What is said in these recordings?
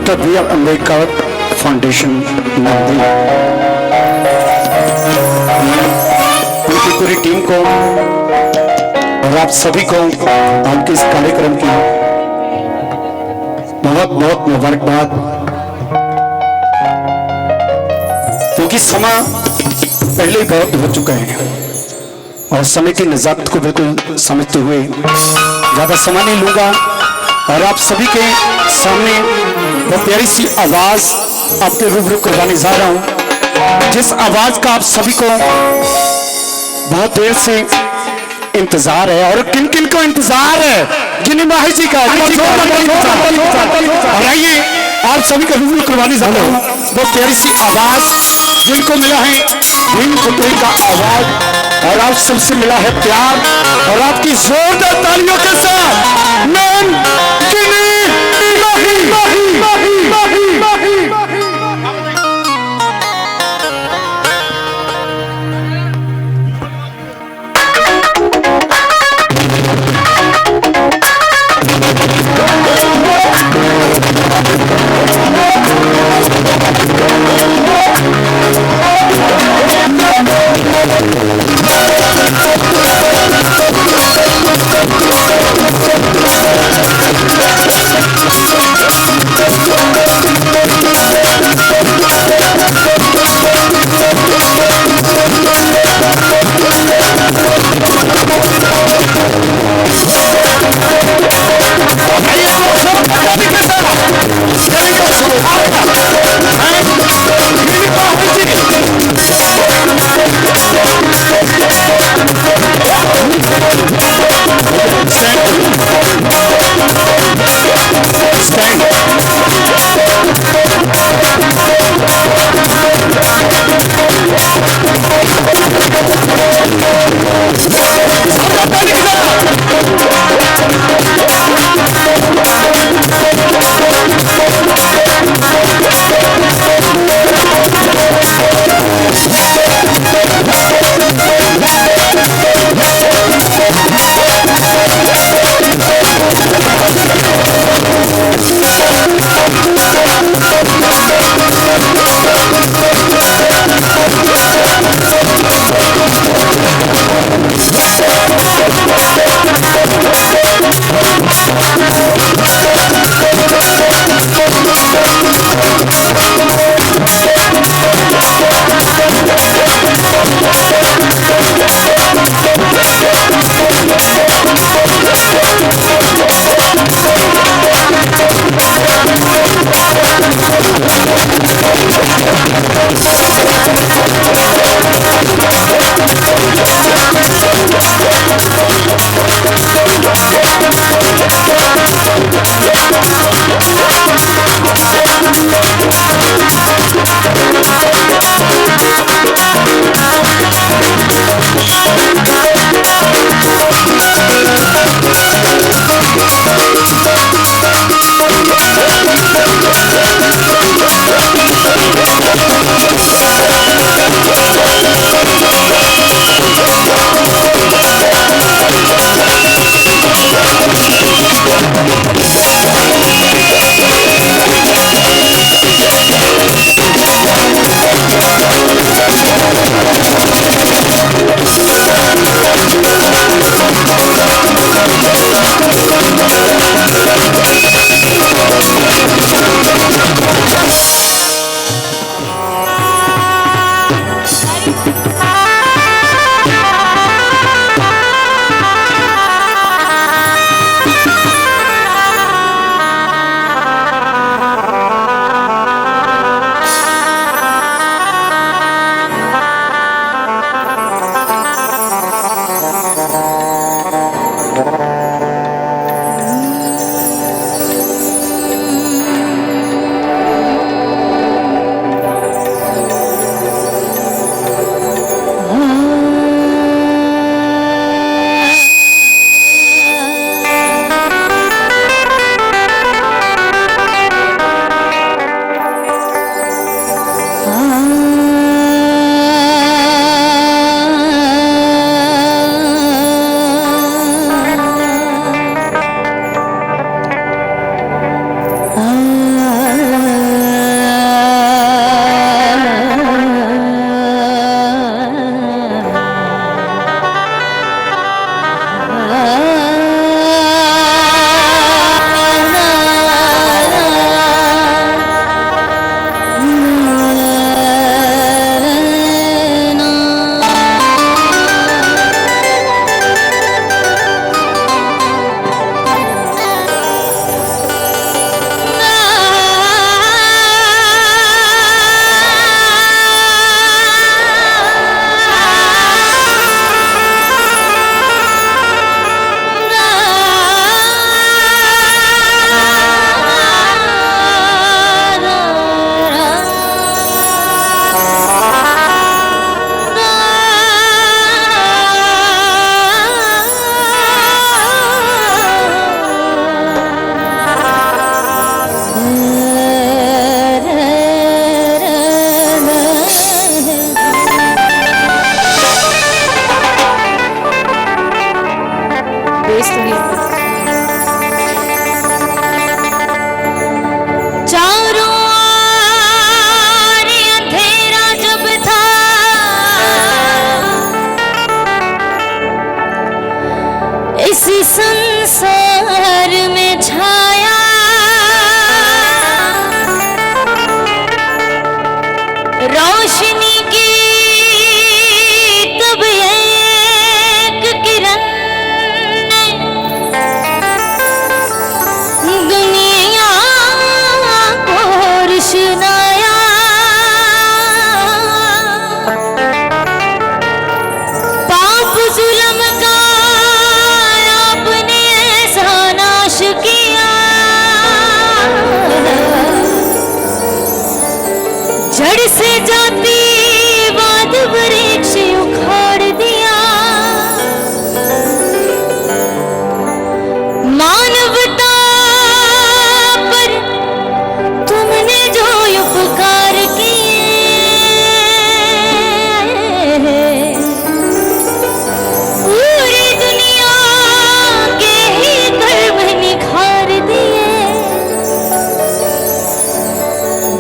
Doctor B R Ambedkar foundation Nandi, उनकी पूरी team को और आप सभी को आपके इस कार्यक्रम की बहुत बहुत मुबारकबाद, क्योंकि समय पहले ही बहुत हो चुका है और समय की नजाकत को बिल्कुल समझते हुए ज्यादा समय नहीं लूंगा और आप सभी के सामने वो प्यारी सी आवाज आपके रूबरू करवाने जा रहा हूं, जिस आवाज का आप सभी को बहुत देर से इंतजार है। और किन किन को इंतजार है? गिनी माही जी का। और आइए आप सभी का रूबरू करवाने जा रहा हूं वो प्यारी सी आवाज जिनको मिला है भीम पुत्री का आवाज और आप सबसे मिला है प्यार और आपकी जोरदार तालियों के साथ मैम गिनी माही।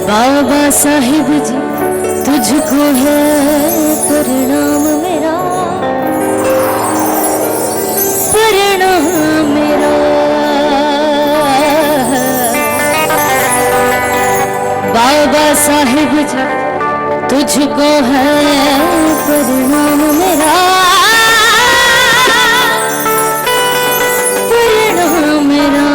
बाबा साहिब जी तुझको है प्रणाम मेरा, प्रणाम मेरा। बाबा साहिब जी तुझको है प्रणाम मेरा, प्रणाम मेरा।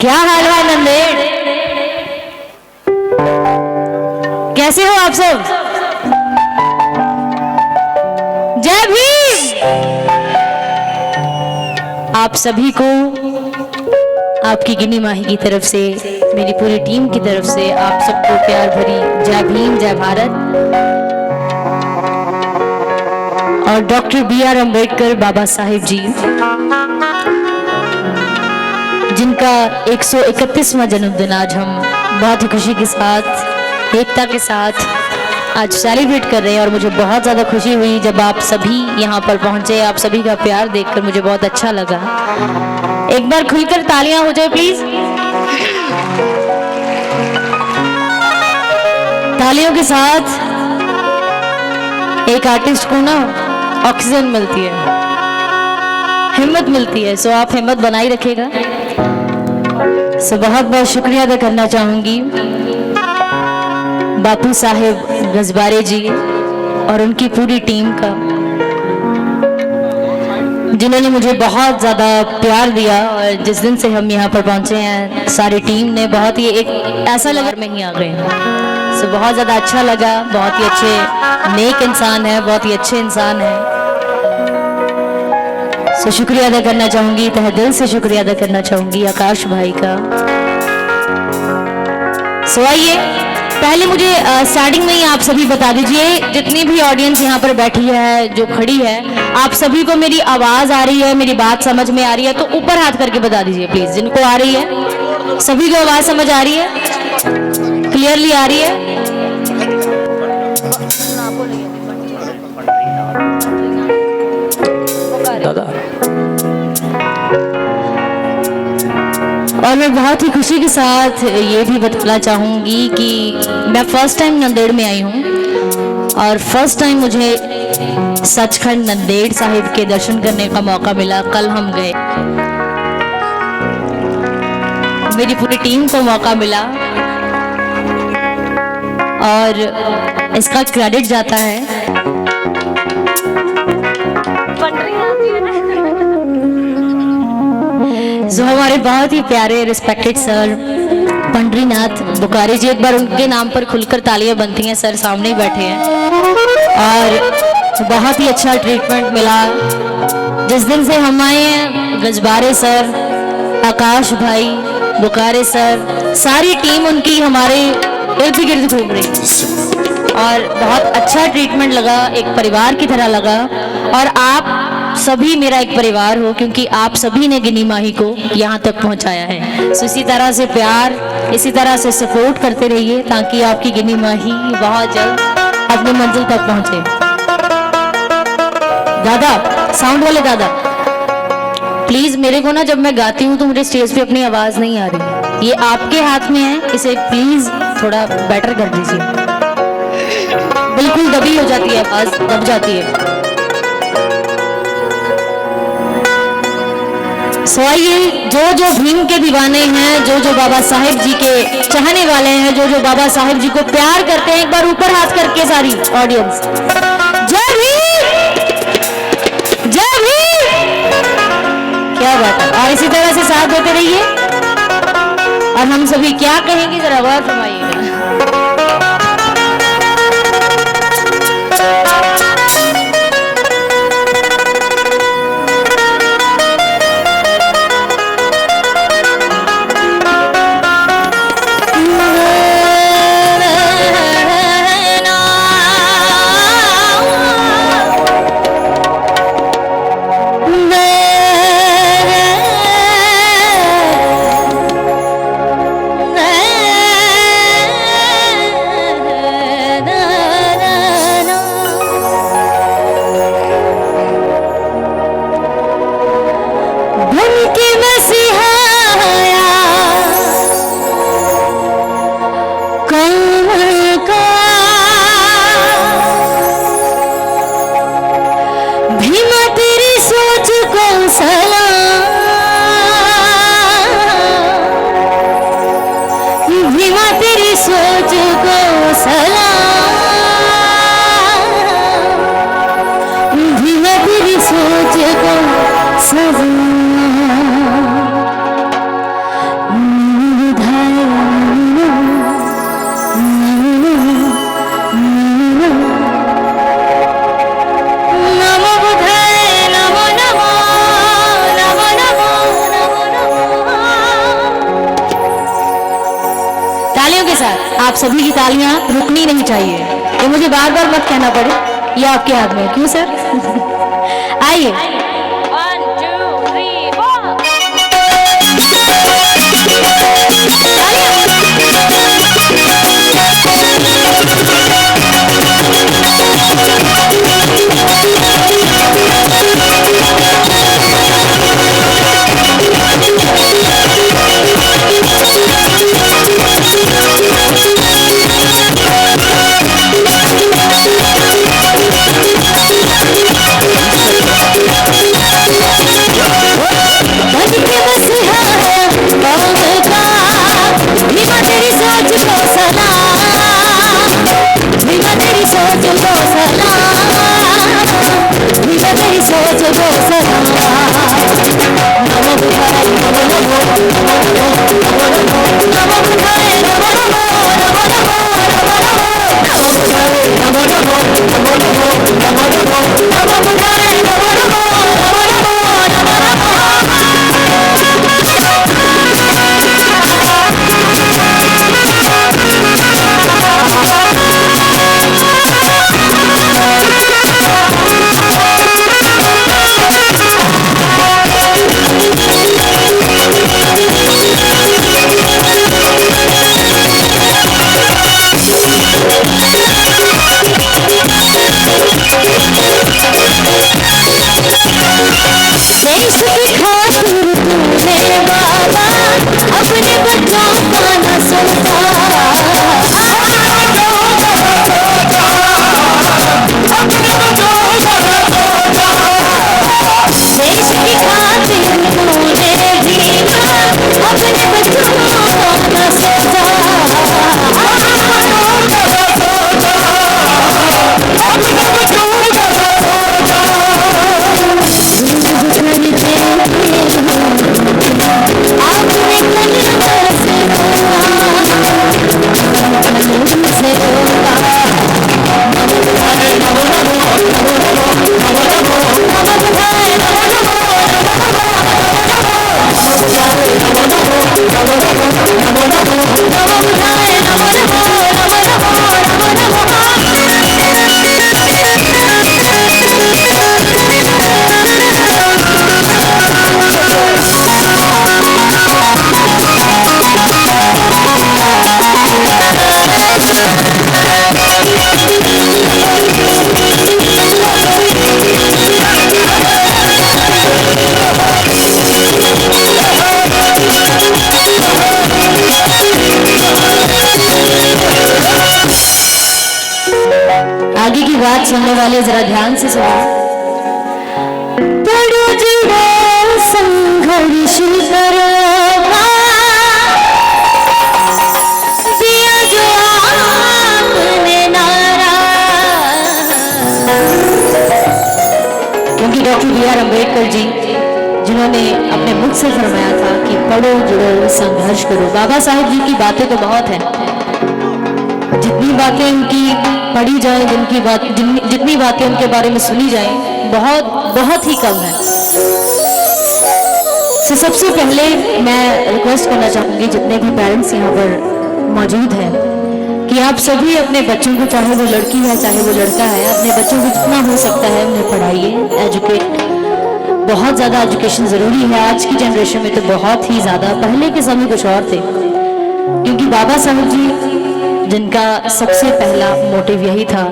क्या हाल है नंदेड़? कैसे हो आप सब? जय भीम। आप सभी को आपकी गिनी माही की तरफ से, मेरी पूरी टीम की तरफ से आप सबको प्यार भरी जय भीम, जय भारत। और डॉक्टर B.R. अम्बेडकर बाबा साहिब जी, जिनका 131वां जन्मदिन आज हम बहुत ही खुशी के साथ, एकता के साथ आज सेलिब्रेट कर रहे हैं। और मुझे बहुत ज़्यादा खुशी हुई जब आप सभी यहाँ पर पहुँचे। आप सभी का प्यार देखकर मुझे बहुत अच्छा लगा। एक बार खुलकर तालियां हो जाए प्लीज। तालियों के साथ एक आर्टिस्ट को ना ऑक्सीजन मिलती है, हिम्मत मिलती है। सो आप हिम्मत बनाई रखिएगा। सो बहुत बहुत शुक्रिया अदा करना चाहूंगी बापू साहेब रजबारे जी और उनकी पूरी टीम का, जिन्होंने मुझे बहुत ज़्यादा प्यार दिया। और जिस दिन से हम यहाँ पर पहुँचे हैं, सारी टीम ने बहुत ही एक ऐसा लगा में ही आ गए। सो बहुत ज़्यादा अच्छा लगा। बहुत ही अच्छे नेक इंसान है, बहुत ही अच्छे इंसान है। सो शुक्रिया अदा करना चाहूँगी, तहे दिल से शुक्रिया अदा करना चाहूँगी आकाश भाई का। सो आइए, पहले मुझे स्टार्टिंग में ही आप सभी बता दीजिए, जितनी भी ऑडियंस यहाँ पर बैठी है, जो खड़ी है, आप सभी को मेरी आवाज़ आ रही है, मेरी बात समझ में आ रही है? तो ऊपर हाथ करके बता दीजिए प्लीज़, जिनको आ रही है। सभी को आवाज़ समझ आ रही है? क्लियरली आ रही है? और मैं बहुत ही खुशी के साथ ये भी बताना चाहूँगी कि मैं फर्स्ट टाइम नंदेड़ में आई हूँ और फर्स्ट टाइम मुझे सचखंड नंदेड़ साहिब के दर्शन करने का मौका मिला। कल हम गए, मेरी पूरी टीम को मौका मिला और इसका क्रेडिट जाता है जो हमारे बहुत ही प्यारे रिस्पेक्टेड सर पंडरीनाथ बुकारी जी। एक बार उनके नाम पर खुलकर तालियां बनती हैं। सर सामने ही बैठे हैं और बहुत ही अच्छा ट्रीटमेंट मिला। जिस दिन से हम आए हैं, गजबारे सर, आकाश भाई, बुकारे सर, सारी टीम उनकी हमारे इर्द गिर्द घूम रही और बहुत अच्छा ट्रीटमेंट लगा, एक परिवार की तरह लगा। और आप सभी मेरा एक परिवार हो, क्योंकि आप सभी ने गिनी माही को यहाँ तक पहुँचाया है। सो इसी तरह से प्यार, इसी तरह से सपोर्ट करते रहिए ताकि आपकी गिनी माही बहुत जल्द अपनी मंजिल तक पहुँचे। दादा, साउंड वाले दादा, प्लीज मेरे को ना जब मैं गाती हूँ तो मुझे स्टेज पे अपनी आवाज़ नहीं आ रही। ये आपके हाथ में है, इसे प्लीज थोड़ा बेटर कर दीजिए। बिल्कुल दबी हो जाती है आवाज़, दब जाती है। सो आइए, जो जो भीम के दीवाने हैं, जो जो बाबा साहेब जी के चाहने वाले हैं, जो जो बाबा साहेब जी को प्यार करते हैं, एक बार ऊपर हाथ करके सारी ऑडियंस जय भीम, जय भीम। क्या बात है। और इसी तरह से साथ देते रहिए। और हम सभी क्या कहेंगे जरा गौर फरमाइएगा। सलाम भी मैं तेरी सोच को तालियों के साथ आप सभी की तालियां रुकनी नहीं चाहिए, तो मुझे बार बार मत कहना पड़े, ये आपके हाथ में। क्यों सर? आइए। 1 2 3 4 आगे की बात सुनने वाले जरा ध्यान से सुनो। पड़ो जुड़ो संघर्ष करोगा, दिया जो आपने नारा। क्योंकि doctor B R Ambedkar ji जिन्होंने अपने मुख से फरमाया था कि पढ़ो जुड़ो संघर्ष करो। बाबा साहेब जी की बातें तो बहुत हैं, जितनी बातें उनकी पढ़ी जाए, जितनी बातें उनके बारे में सुनी जाए, बहुत ही कम है। तो सबसे पहले मैं रिक्वेस्ट करना चाहूँगी जितने भी पेरेंट्स यहाँ पर मौजूद हैं कि आप सभी अपने बच्चों को, चाहे वो लड़की है चाहे वो लड़का है, अपने बच्चों को जितना हो सकता है उन्हें पढ़ाइए, एजुकेट। बहुत ज़्यादा एजुकेशन ज़रूरी है आज की जनरेशन में, तो बहुत ही ज़्यादा। पहले के समय कुछ और थे, क्योंकि बाबा साहब जी जिनका सबसे पहला मोटिव यही था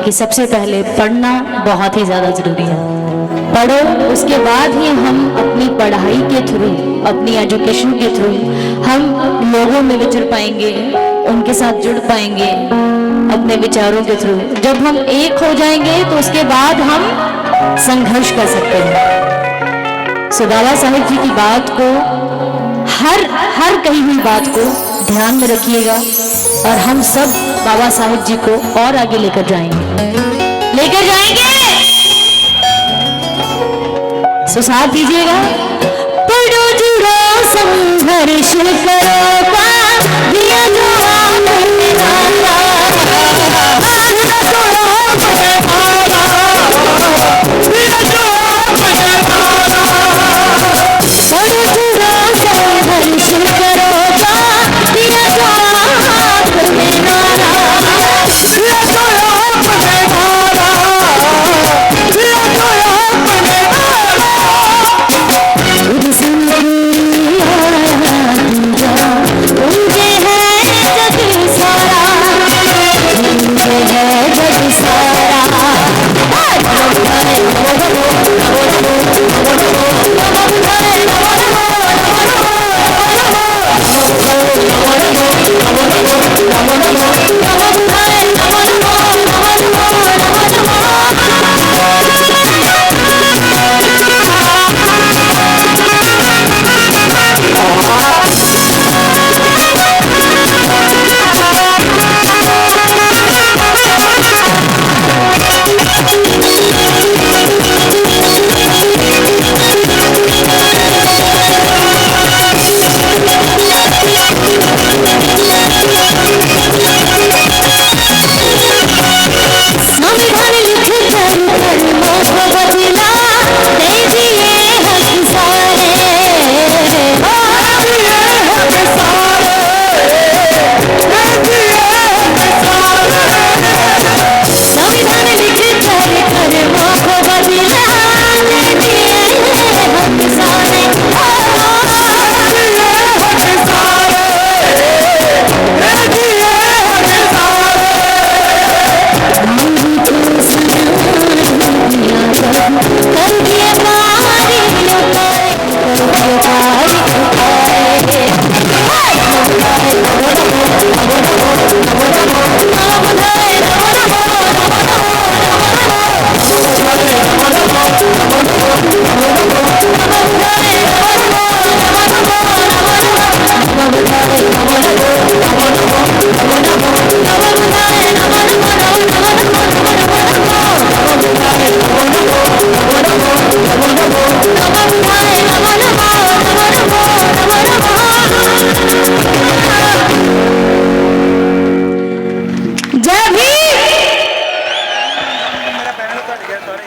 कि सबसे पहले पढ़ना बहुत ही ज़्यादा ज़रूरी है। पढ़ो, उसके बाद ही हम अपनी पढ़ाई के थ्रू, अपनी एजुकेशन के थ्रू हम लोगों में विचर पाएंगे, उनके साथ जुड़ पाएंगे अपने विचारों के थ्रू। जब हम एक हो जाएंगे तो उसके बाद हम संघर्ष कर सकते हैं। सो बाबा साहेब जी की बात को, हर कही हुई बात को ध्यान में रखिएगा और हम सब बाबा साहेब जी को और आगे लेकर जाएंगे। सो साथ दीजिएगा। पढ़ो जुड़ो संघर्ष करो दिया जो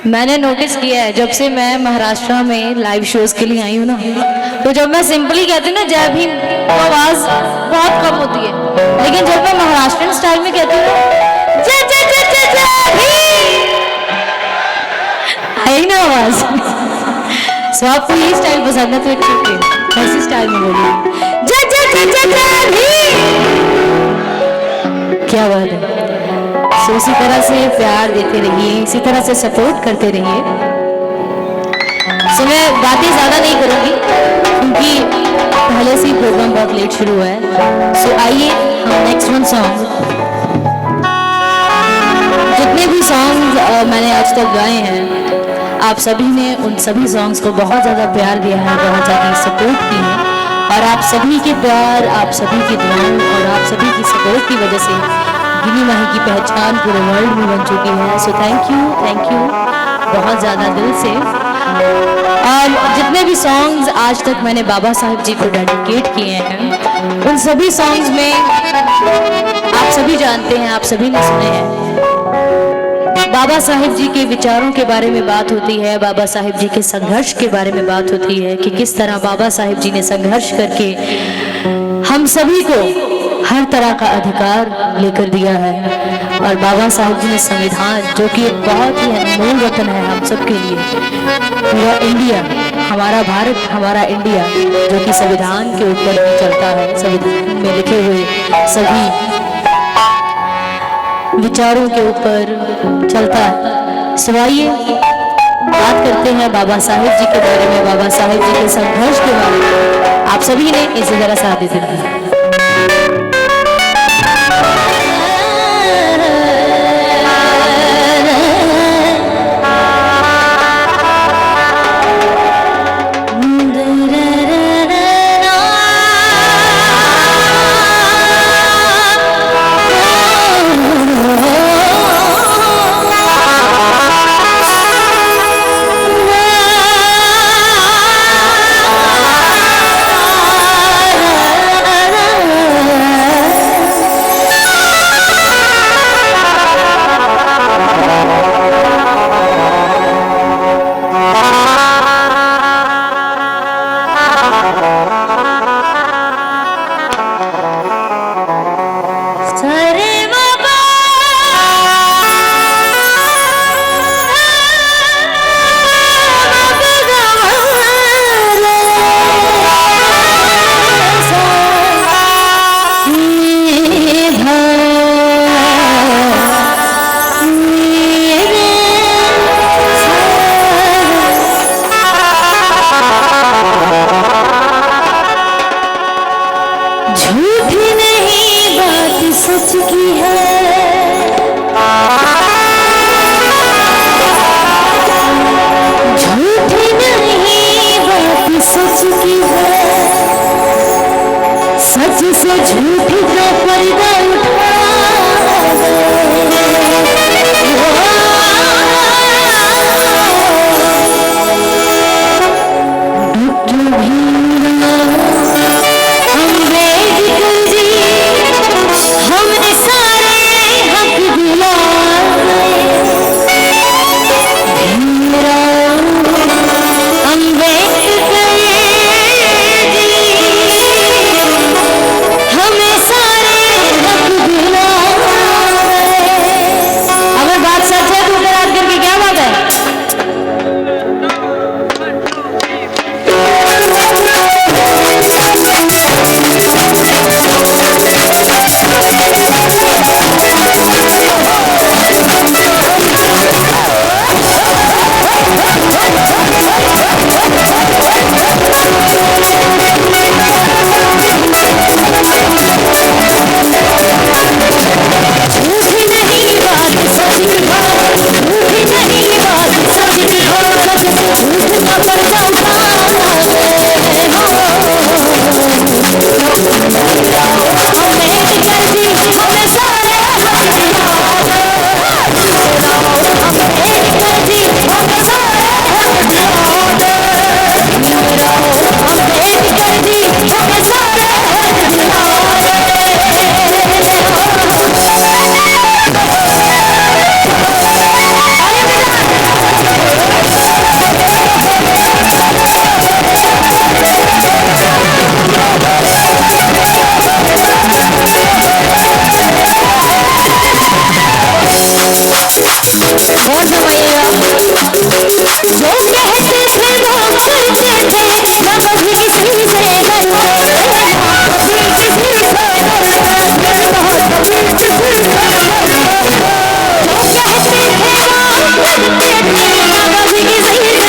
मैंने नोटिस किया है जब से मैं महाराष्ट्र में लाइव शोज के लिए आई हूँ ना, तो जब मैं सिंपली कहती हूँ ना जय भीम, तो आवाज बहुत कम होती है, लेकिन जब मैं महाराष्ट्रियन स्टाइल में कहती हूँ जय जय जय जय जय भीम, आई ना आवाज। सो आपको ये स्टाइल पसंद है तो इट्स ओके, ऐसी स्टाइल में बोलिए जय जय जय जय जय भीम। क्या बात है। सो इसी तरह से प्यार देते रहिए, इसी तरह से सपोर्ट करते रहिए। सो मैं बातें ज़्यादा नहीं करूँगी क्योंकि पहले से ही प्रोग्राम बहुत लेट शुरू हुआ है। सो आइए हम नेक्स्ट वन सॉन्ग, जितने भी सॉन्ग मैंने आज तक गाए हैं आप सभी ने उन सभी सॉन्ग्स को बहुत ज़्यादा प्यार दिया है, बहुत ज़्यादा सपोर्ट की है, और आप सभी के प्यार, आप सभी की दुआओं और आप सभी की सपोर्ट की वजह से गिनी माही की पहचान पूरे वर्ल्ड में बन चुकी है। सो थैंक यू बहुत ज़्यादा दिल से। और जितने भी सॉन्ग्स आज तक मैंने बाबा साहेब जी को डेडिकेट किए हैं, उन सभी सॉन्ग्स में आप सभी जानते हैं, आप सभी ने सुने हैं, बाबा साहेब जी के विचारों के बारे में बात होती है, बाबा साहेब जी के संघर्ष के बारे में बात होती है कि किस तरह बाबा साहेब जी ने संघर्ष करके हम सभी को हर तरह का अधिकार लेकर दिया है। और बाबा साहेब जी ने संविधान, जो कि एक बहुत ही अनमोल रत्न है हम सब के लिए, पूरा इंडिया, हमारा भारत, हमारा इंडिया, जो कि संविधान के ऊपर भी चलता है, संविधान में लिखे हुए सभी विचारों के ऊपर चलता है। सो आइए बात करते हैं बाबा साहेब जी के बारे में, बाबा साहेब जी के संघर्ष के बारे में। आप सभी ने इसी तरह साथ देते रहे। कौन फरमाइएगा। जो कहते थे वो करते थे, ना कभी किसी से डरते, ना कभी किसी से डरते, कभी किसी से डरते। जो कहते थे वो करते थे, ना कभी किसी से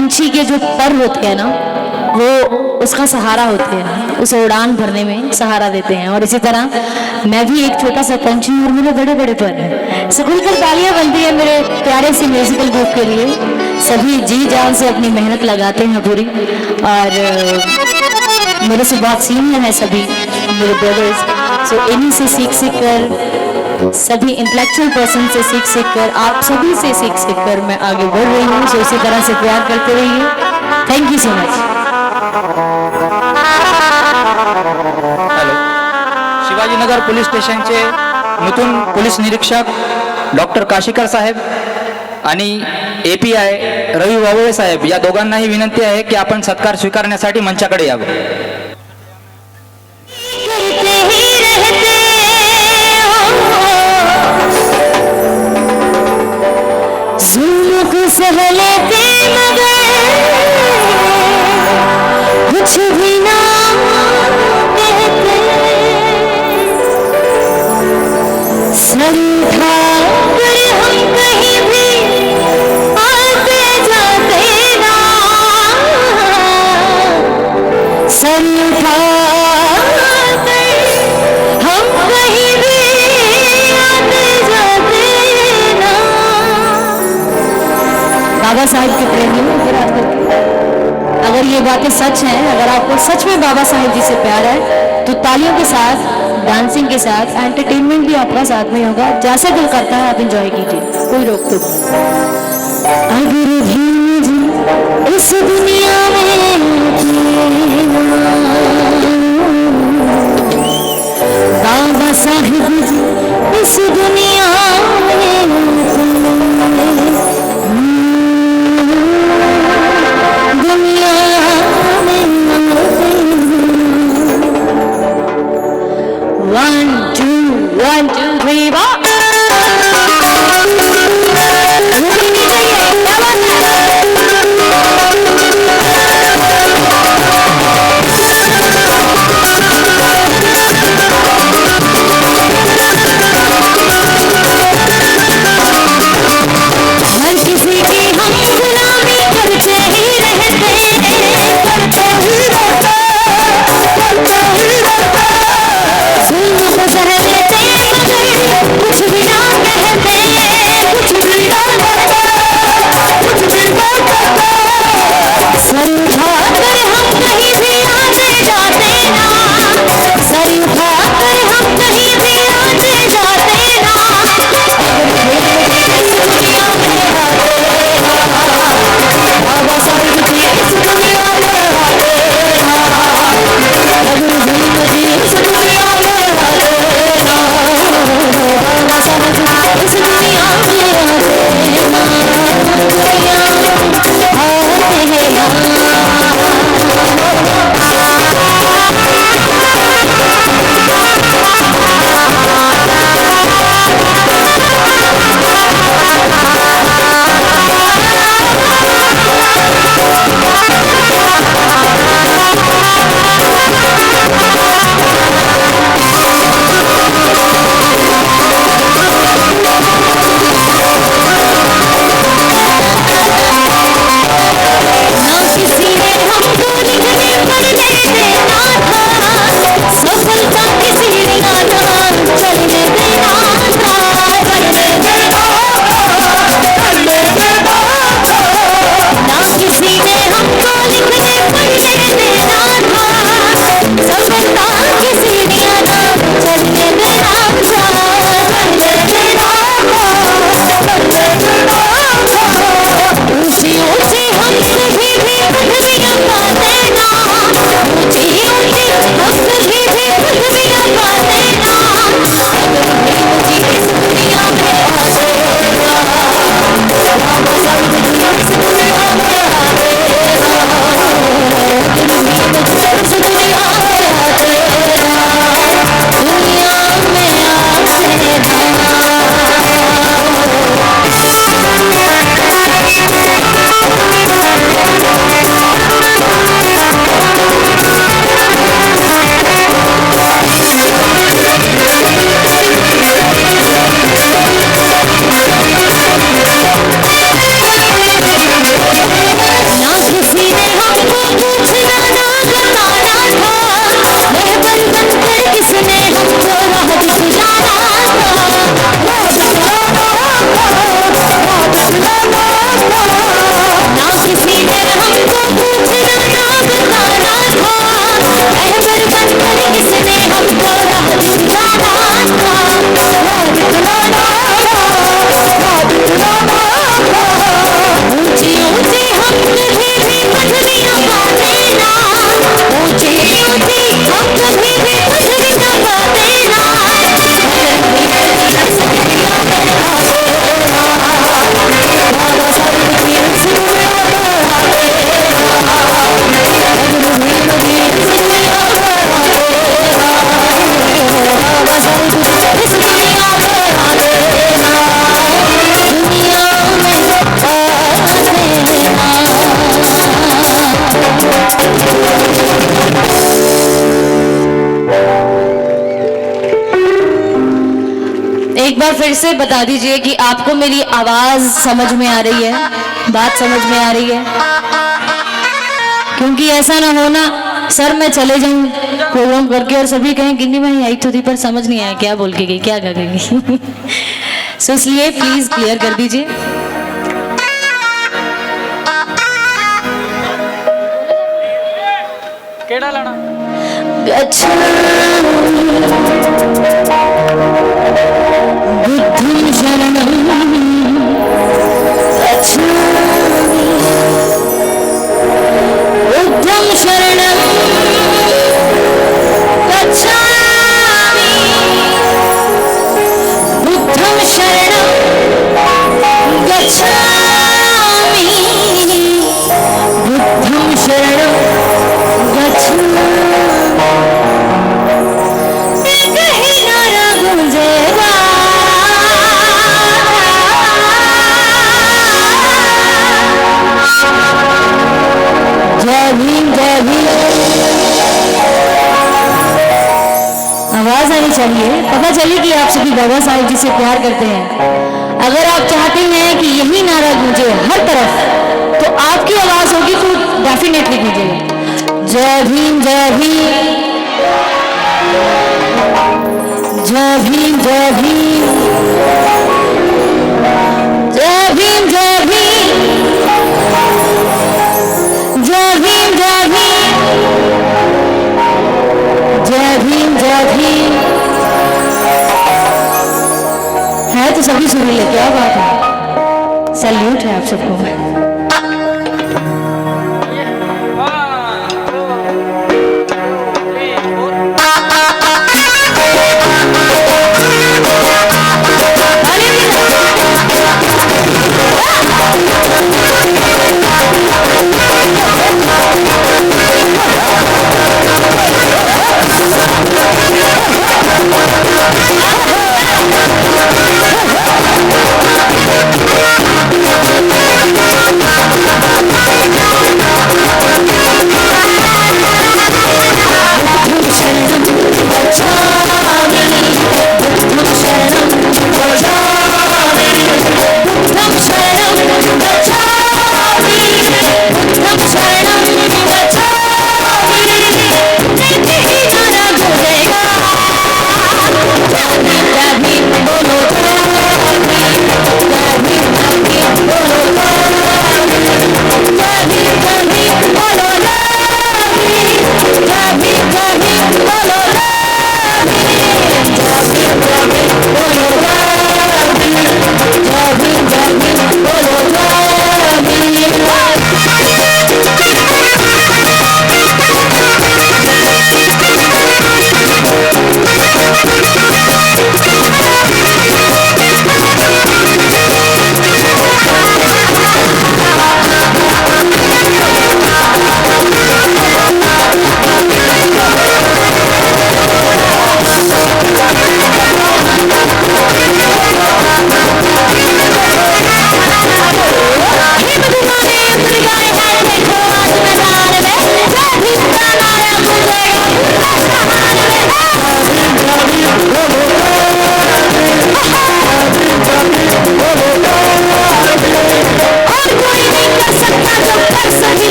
पंछी के जो पर होते हैं ना, वो उसका सहारा होते हैं, उसे उड़ान भरने में सहारा देते हैं। और इसी तरह मैं भी एक छोटा सा पंछी हूँ और मेरे बड़े बड़े पर हैं। सो खुलकर तालियां बनती है मेरे प्यारे से म्यूजिकल ग्रुप के लिए। सभी जी जान से अपनी मेहनत लगाते हैं पूरी, और मेरे से बहुत सीनियर है सभी मेरे ब्रदर्स। सो इन्हीं से सीख कर, सभी इंटेलेक्चुअल पर्सन से सीख कर, आप सभी से सीख कर मैं आगे बढ़ रही हूँ। सो इसी तरह से प्यार करते रहिए। Thank you so much. Hello, Shivajinagar police स्टेशनचे नूतन पोलीस निरीक्षक डॉक्टर काशीकर साहेब आणि API रवी वावळे साहेब या दोघांनाही विनंती आहे की आपण सत्कार स्वीकारण्यासाठी मंचाकडे यावे। सह लेते मगर कुछ भी ना कहते, सर उठाकर हम कहीं भी आते जाते ना, सर उठाकर हम कहीं भी आते जाते ना। बाबा साहेब के प्रेमियों, अगर ये बातें सच हैं, अगर आपको सच में बाबा साहेब जी से प्यार है, तो तालियों के साथ, डांसिंग के साथ, एंटरटेनमेंट भी आपका साथ में होगा। जैसे दिल करता है आप एंजॉय कीजिए, कोई रोक टोक नहीं। अगर भी मुझे इस दुनिया में बाबा साहेब जी इस दुनिया में One, two, three, four. हर किसी की हम गुलामी करते ही रहते, करते ही रहते, करते ही रहते। जुल्म को सह लेते मगर कुछ बार फिर से बता दीजिए कि आपको मेरी आवाज समझ में आ रही है, बात समझ में आ रही है, क्योंकि ऐसा ना हो ना सर मैं चले जाऊं प्रोग्राम करके और सभी कहें गिन्नी भाई आई तो थी पर समझ नहीं आया क्या बोल के गई, क्या कर गई। सो इसलिए प्लीज क्लियर कर दीजिए। केड़ा लाना बुद्धं शरणं गच्छामि, बुद्धं शरणं गच्छामि, बुद्धं शरणं गच्छामि, बुद्धं शरणं गच्छामि। कहीं नारा गूंजेगा, जय भीम जय भीम। आवाज आनी चाहिए, पता चले कि आप सभी बाबा साहेब जी से प्यार करते हैं। अगर आप चाहते हैं कि यही नारा गूंजे हर तरफ तो आपकी आवाज होगी तो डेफिनेटली गूंजेगा। जय भीम जय भीम, जय भीम जय भीम, जय भीम जय भीम, जय भीम जय भीम, जय भीम जय भीम। है तो सभी सुरीले, क्या बात है, सैल्यूट है आप सबको।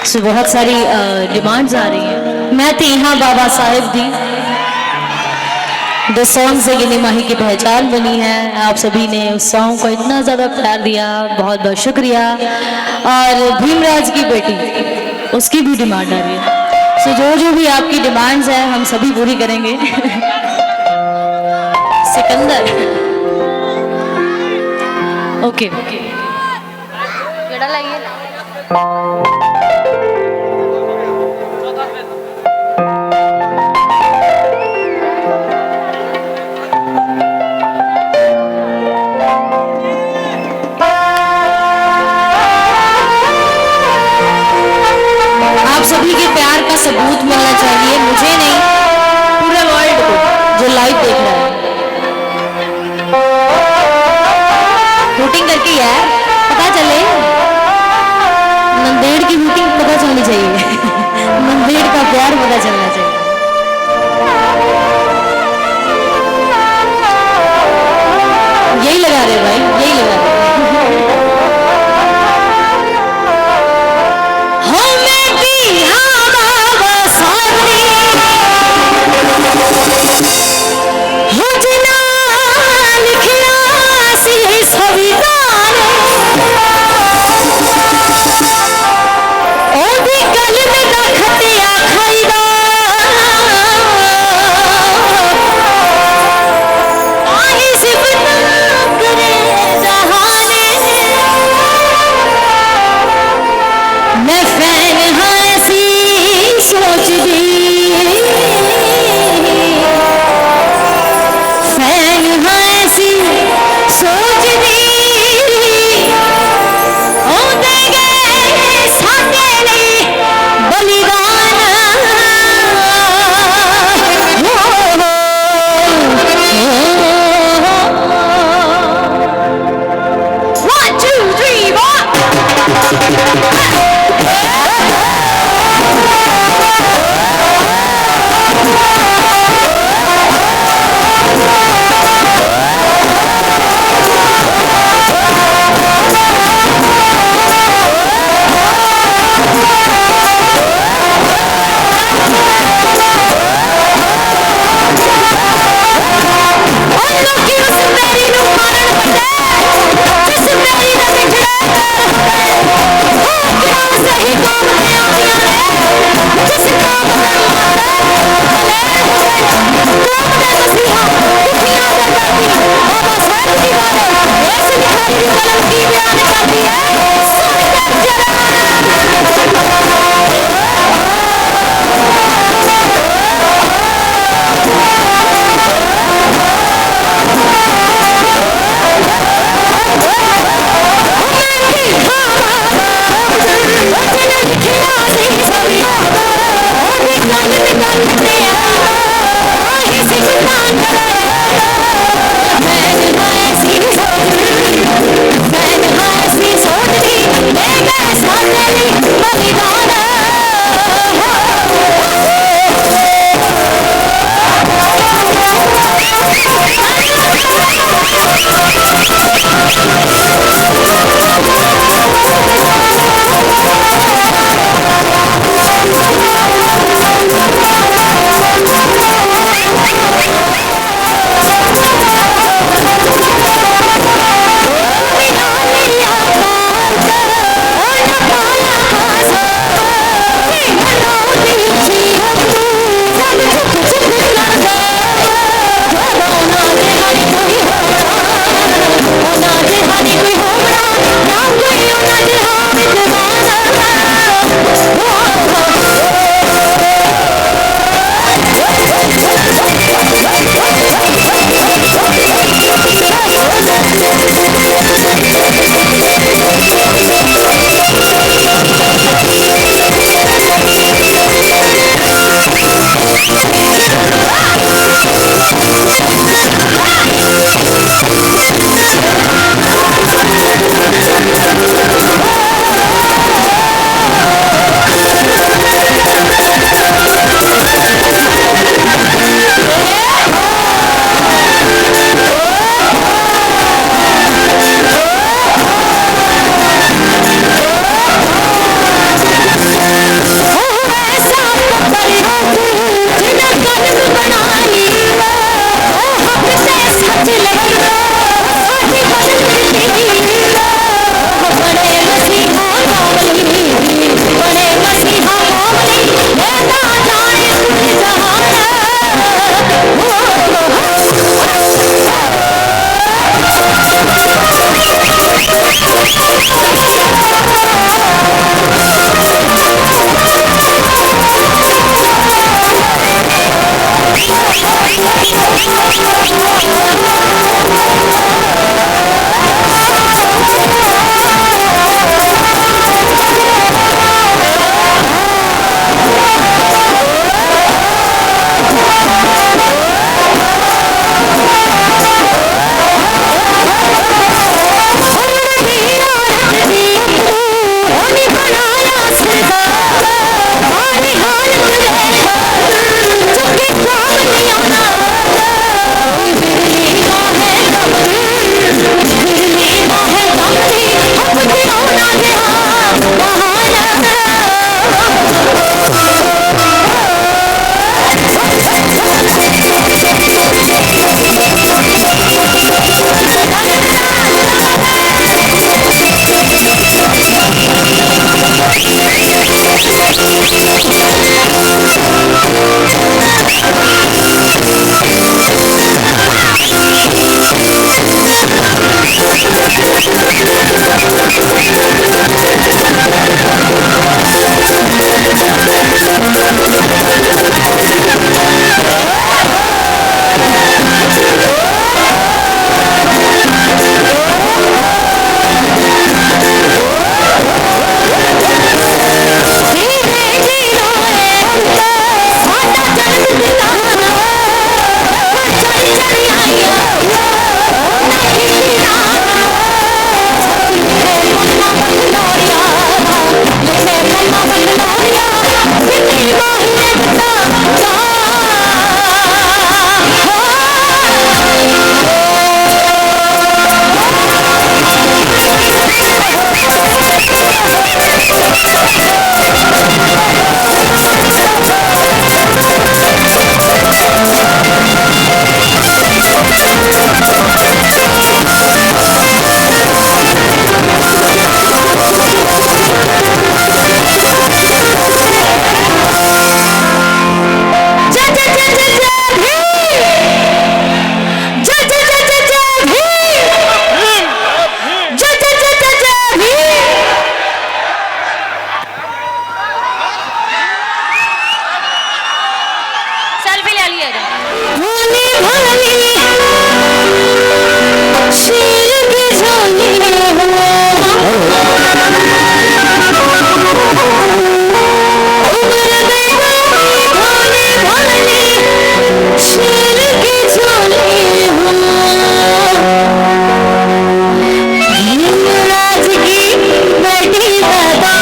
सो बहुत सारी डिमांड्स आ रही हैं। मैं तो यहाँ बाबा साहेब दी दो सॉन्ग से गिनी माही की पहचान बनी है। आप सभी ने उस सॉन्ग को इतना ज़्यादा प्यार दिया, बहुत बहुत शुक्रिया। और भीमराज की बेटी उसकी भी डिमांड आ रही है। सो जो जो भी आपकी डिमांड्स हैं हम सभी पूरी करेंगे। सिकंदर ओके केड़ा लाइए आप सभी के प्यार का सबूत मिलना चाहिए, मुझे नहीं पूरे वर्ल्ड को जो लाइव देख रहा है। वोटिंग करके यार पता चले, नंदेड़ की वोटिंग पता चलनी चाहिए। नंदेड़ का प्यार पता चलना चाहिए। यही लगा रहे भाई, यही लगा रहे। शेर की झोली शेर की झोली राज की बेटी दादा।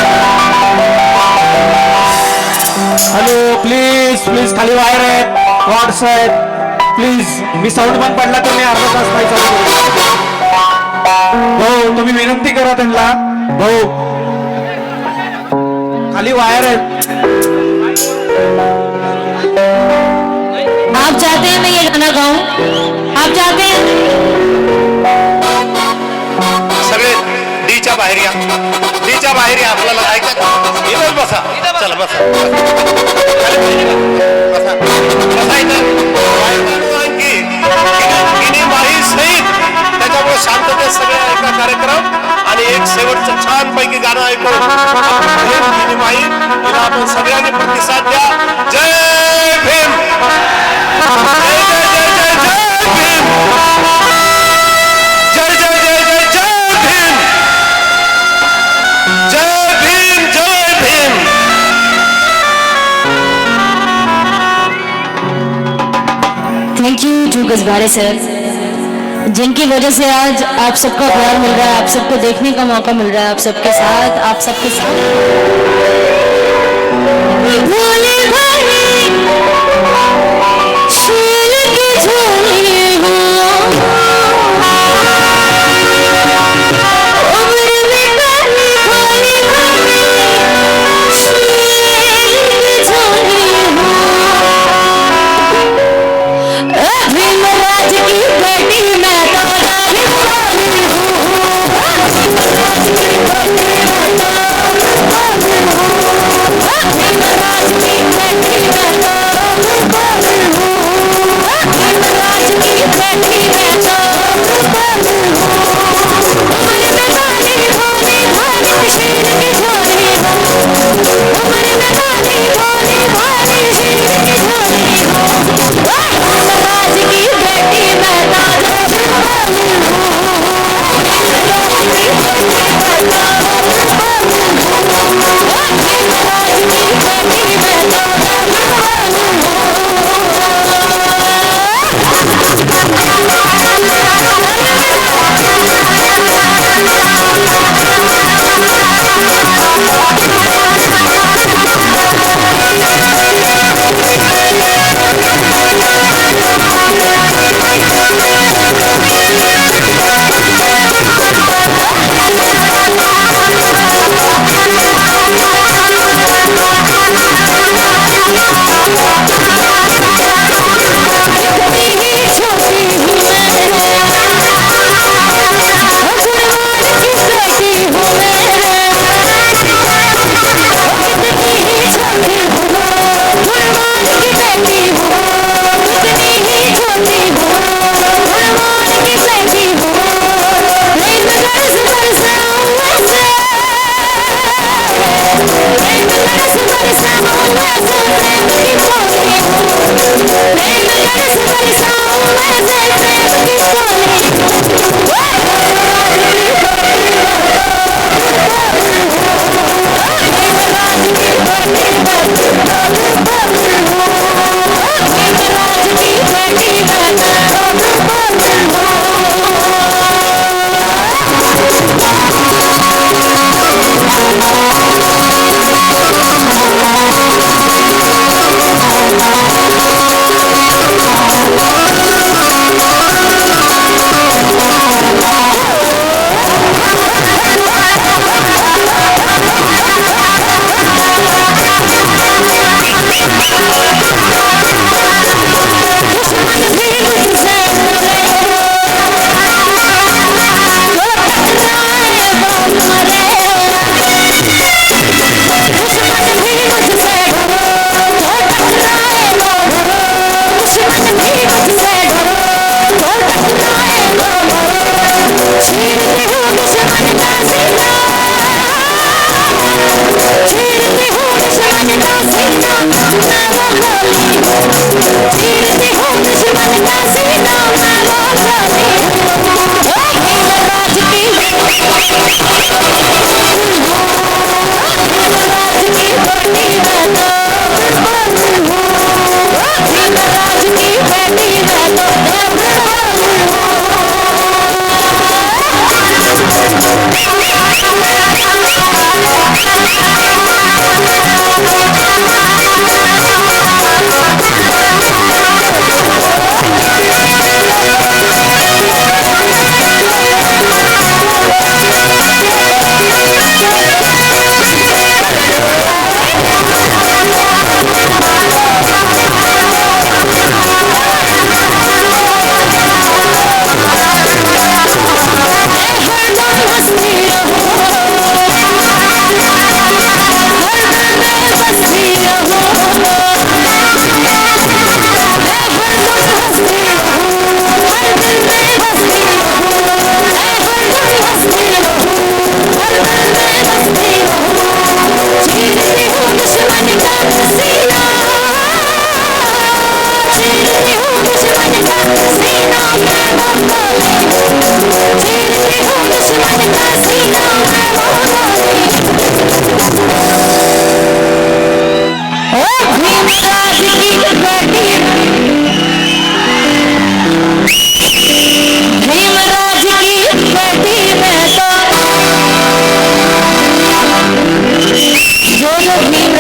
हॅलो प्लीज प्लीज खाली वायर आहेत कॉर्ड्स आहेत प्लीज मी साऊंड बंद पडला तर मी अर्धा तास नाही चालू करू. भाऊ तुम्ही विनंती करा त्यांना भाऊ खाली वायर आहेत. आप चाहते हैं मैं ये गाना गाऊं? आप चाहते हैं? सगळे डीच्या बाहेर या, डीच्या बाहेर या. आपल्याला ऐका इथंच बसा. चला बसा खाली बसा बसा इथं. आणखी गिनी माही सहित त्याच्यामुळे शांततेत सगळे ऐका कार्यक्रम आणि एक शेवटचं छान पैकी गाणं ऐकू. गिनी माही तिला आपण सगळ्यांनी प्रतिसाद द्या. जय भीम. जय जय जय जय जय भीम. जय जय जय जय जय भीम. जय भीम जय Bhim. Thank you to Gajbare sir, जिनकी वजह से आज आप सबका प्यार मिल रहा है, आप सबको देखने का मौका मिल रहा है, आप सबके साथ भोले भाले शेर की झोली हो, उम्र में काली भोले भाले शेर की झोली हो। भीमराज की बेटी मैं तो रानी वाली हूँ। भीमराज की बेटी मैं तो रानी हूँ। भीमराज की बेटी मैं तो रानी हूँ। भीमराज की बेटी मैं तो रानी हूँ। उम्र में काली भोली भाली शेर की झोली हो, उम्र में काली भोली भाली शेर की झोली हो। भीमराज की बेटी मैं तो रानी वाली हूँ। भीमराज की बेटी मैं तो रानी हूँ। भीमराज की बेटी मैं तो रानी वाली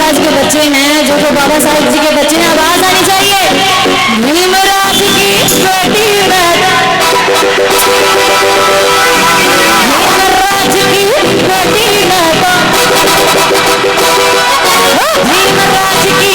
भीमराज के बच्चे हैं, जो बाबा साहेब जी के बच्चे हैं, आवाज आनी चाहिए। भीमराज की बेटी भीमराज की बेटी भीमराज की बेटी भीमराज की बेटी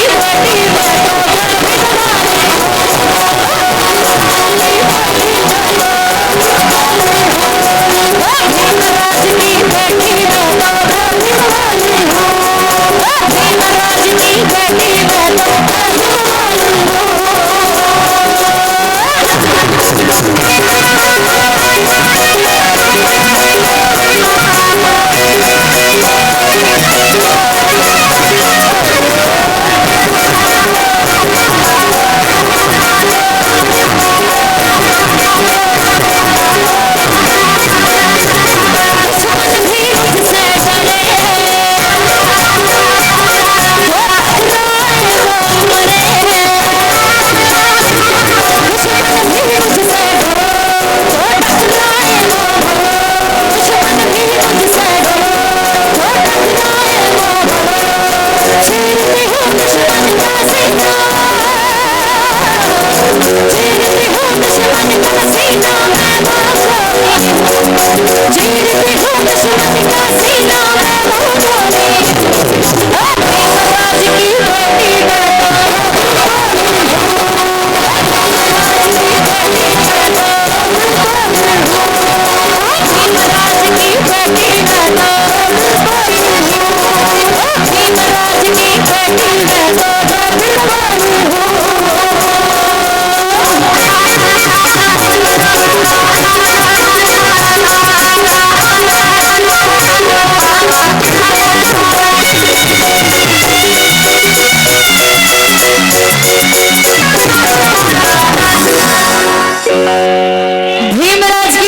भीमराज की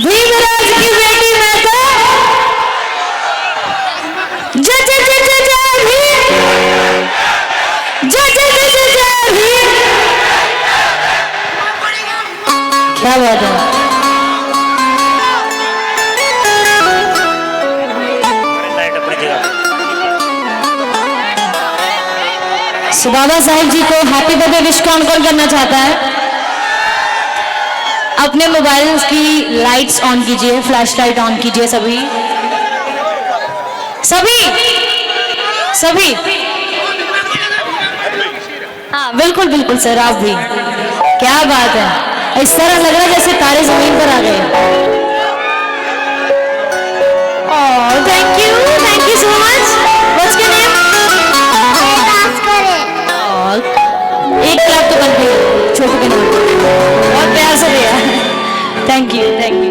बेटी क्या बात है। सो बाबा साहेब जी को हैप्पी बर्थडे विश कौन कौन करना चाहता है? अपने मोबाइल की लाइट्स ऑन कीजिए, फ्लैश लाइट ऑन कीजिए सभी सभी सभी। हाँ बिल्कुल बिल्कुल सर, आप भी। क्या बात है, इस तरह लग रहा है जैसे तारे जमीन पर आ गए। Thank you so much. What's your name? एक क्लास तो बन गई छोटू के नाम, बहुत प्यार से दिया। Thank you.